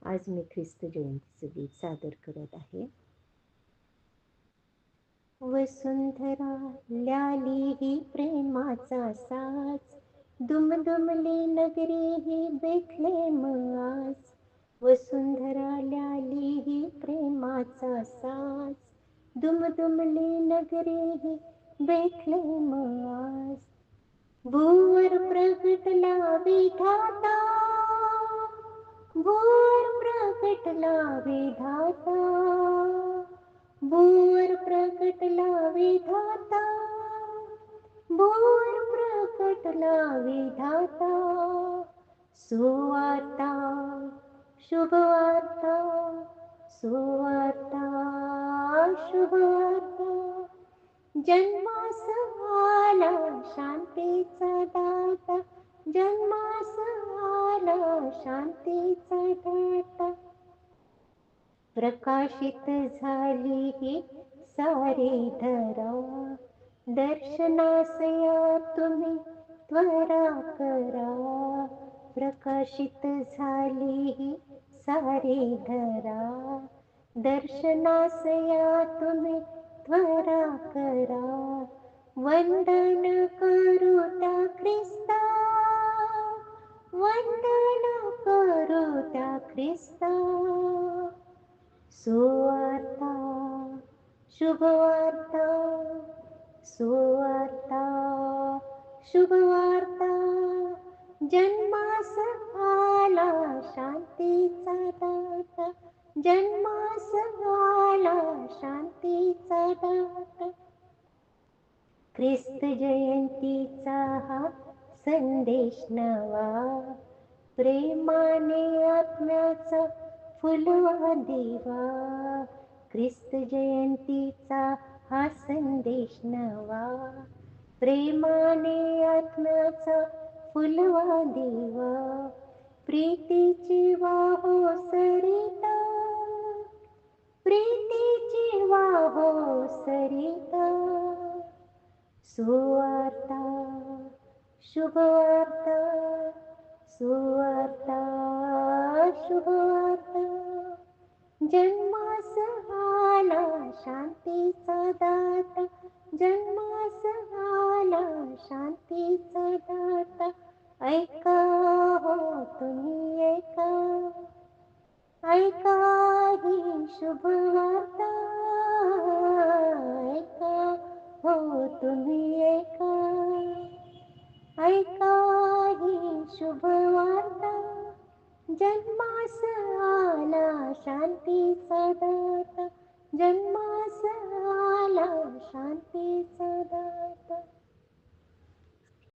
आज मी ख्रिस्त जयंतीचं गीत सादर करत आहे. वसुंधरा ल्याली ही प्रेमाचा साज, दुमदुमली नगरी ही बेथलेम आज. वसुंधरा ल्याली ही प्रेमाचा साज, दुमदुमली नगरी ही बेथलेम आज. भूवर प्रगटला विधाता, भूवर प्रगटला विधाता, भूवर प्रगटला विधाता, भूवर प्रगटला विधाता. सुवार्ता शुभवार्ता, सुवार्ता शुभवार्ता. जन्मास आला शांतीचा दाता, जन्मास आला शांतीचा दाता. प्रकाशित झाली ही सारी धरा, दर्शनास या तुम्ही त्वरा करा. प्रकाशित झाली ही सारी धरा, दर्शनास या तुम्ही त्वरा करा. वंदन करू त्या ख्रिस्ता, वंदन करू त्या ख्रिस्ता. सुवार्ता शुभवार्ता, सुवार्ता शुभवार्ता. जन्मास आला शांतीचा दाता, जन्मास आला शांतीचा दाता. ख्रिस्त जयंतीचा हा संदेश नवा, प्रेमाने आत्म्याचा फुलवा दिवा. ख्रिस्त जयंतीचा हा संदेश नवा, प्रेमाने आत्म्याचा फुलवा दिवा. प्रीतीची वाहो सरिता, प्रीतीची वाहो सरिता. सुवार्ता शुभवार्ता, सुवार्ता शुभवार्ता. जन्मास आला शांतीचा दाता, जन्मास आला शांतीचा दाता. ऐका हो तुम्ही ऐका, ऐका ही शुभवार्ता. ऐका हो तुम्ही ऐका, ऐका ही शुभवार्ता. जन्मास आला शांतीचा दाता, जन्म